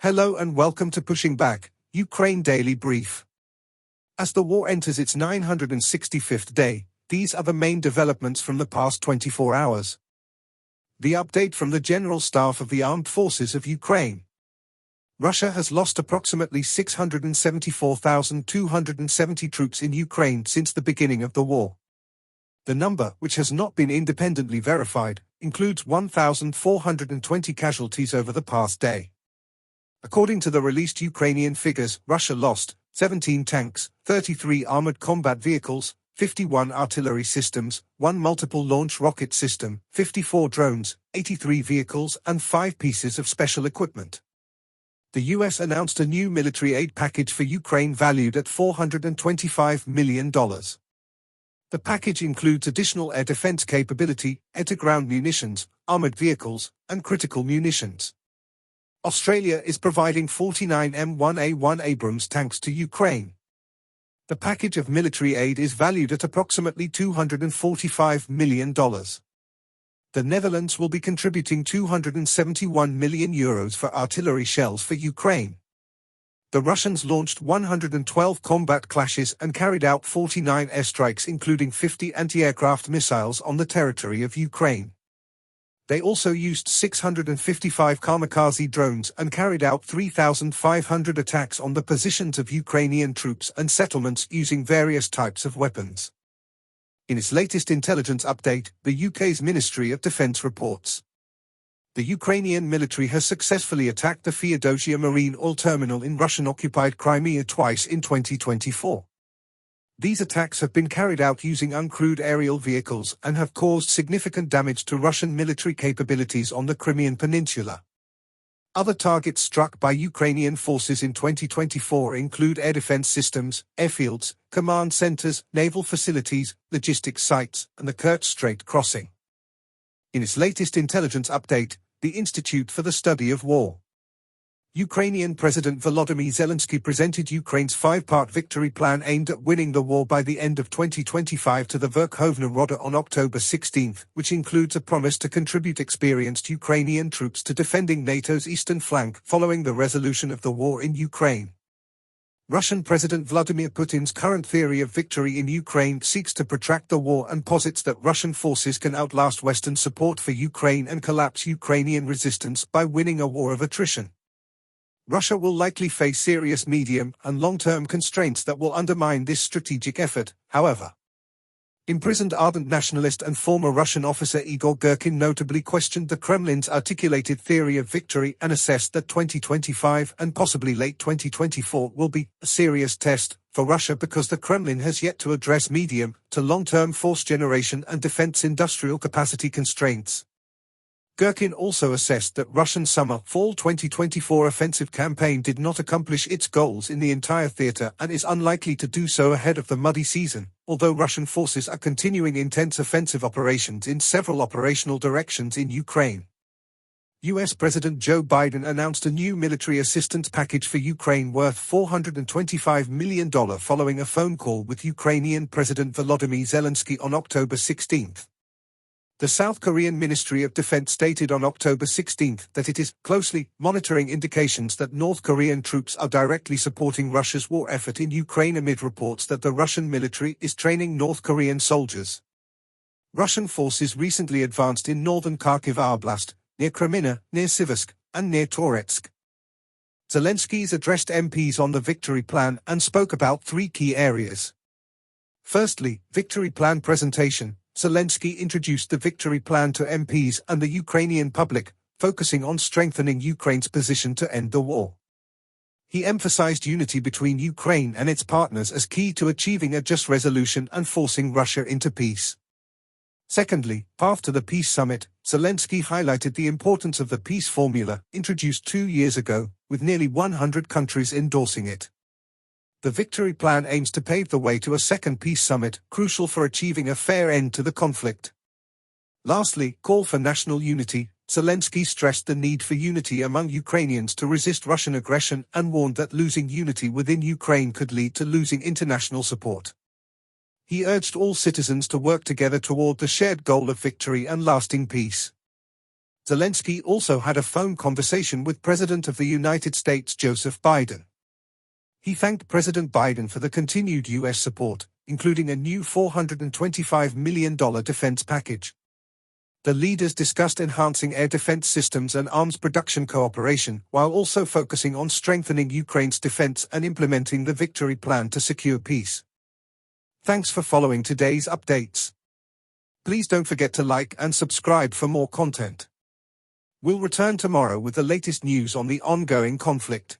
Hello and welcome to Pushing Back, Ukraine Daily Brief. As the war enters its 965th day, these are the main developments from the past 24 hours. The update from the General Staff of the Armed Forces of Ukraine. Russia has lost approximately 674,270 troops in Ukraine since the beginning of the war. The number, which has not been independently verified, includes 1,420 casualties over the past day. According to the released Ukrainian figures, Russia lost 17 tanks, 33 armored combat vehicles, 51 artillery systems, 1 multiple launch rocket system, 54 drones, 83 vehicles and 5 pieces of special equipment. The US announced a new military aid package for Ukraine valued at $425 million. The package includes additional air defense capability, air-to-ground munitions, armored vehicles, and critical munitions. Australia is providing 49 M1A1 Abrams tanks to Ukraine. The package of military aid is valued at approximately $245 million. The Netherlands will be contributing €271 million for artillery shells for Ukraine. The Russians launched 112 combat clashes and carried out 49 airstrikes, including 50 anti-aircraft missiles on the territory of Ukraine. They also used 655 kamikaze drones and carried out 3,500 attacks on the positions of Ukrainian troops and settlements using various types of weapons. In its latest intelligence update, the UK's Ministry of Defence reports the Ukrainian military has successfully attacked the Feodosia marine oil terminal in Russian-occupied Crimea twice in 2024. These attacks have been carried out using uncrewed aerial vehicles and have caused significant damage to Russian military capabilities on the Crimean Peninsula. Other targets struck by Ukrainian forces in 2024 include air defense systems, airfields, command centers, naval facilities, logistics sites, and the Kerch Strait crossing. In its latest intelligence update, the Institute for the Study of War. Ukrainian President Volodymyr Zelensky presented Ukraine's 5-part victory plan aimed at winning the war by the end of 2025 to the Verkhovna Rada on October 16, which includes a promise to contribute experienced Ukrainian troops to defending NATO's eastern flank following the resolution of the war in Ukraine. Russian President Vladimir Putin's current theory of victory in Ukraine seeks to protract the war and posits that Russian forces can outlast Western support for Ukraine and collapse Ukrainian resistance by winning a war of attrition. Russia will likely face serious medium and long-term constraints that will undermine this strategic effort, however. Imprisoned ardent nationalist and former Russian officer Igor Girkin notably questioned the Kremlin's articulated theory of victory and assessed that 2025 and possibly late 2024 will be a serious test for Russia because the Kremlin has yet to address medium to long-term force generation and defense industrial capacity constraints. Girkin also assessed that Russian summer-fall 2024 offensive campaign did not accomplish its goals in the entire theater and is unlikely to do so ahead of the muddy season, although Russian forces are continuing intense offensive operations in several operational directions in Ukraine. US President Joe Biden announced a new military assistance package for Ukraine worth $425 million following a phone call with Ukrainian President Volodymyr Zelensky on October 16. The South Korean Ministry of Defense stated on October 16 that it is closely monitoring indications that North Korean troops are directly supporting Russia's war effort in Ukraine amid reports that the Russian military is training North Korean soldiers. Russian forces recently advanced in northern Kharkiv Oblast, near Kreminna, near Siversk, and near Toretsk. Zelensky addressed MPs on the victory plan and spoke about 3 key areas. Firstly, victory plan presentation. Zelensky introduced the victory plan to MPs and the Ukrainian public, focusing on strengthening Ukraine's position to end the war. He emphasized unity between Ukraine and its partners as key to achieving a just resolution and forcing Russia into peace. Secondly, path to the peace summit. Zelensky highlighted the importance of the peace formula, introduced 2 years ago, with nearly 100 countries endorsing it. The victory plan aims to pave the way to a second peace summit, crucial for achieving a fair end to the conflict. Lastly, call for national unity. Zelensky stressed the need for unity among Ukrainians to resist Russian aggression and warned that losing unity within Ukraine could lead to losing international support. He urged all citizens to work together toward the shared goal of victory and lasting peace. Zelensky also had a phone conversation with President of the United States Joseph Biden. He thanked President Biden for the continued U.S. support, including a new $425 million defense package. The leaders discussed enhancing air defense systems and arms production cooperation, while also focusing on strengthening Ukraine's defense and implementing the Victory Plan to secure peace. Thanks for following today's updates. Please don't forget to like and subscribe for more content. We'll return tomorrow with the latest news on the ongoing conflict.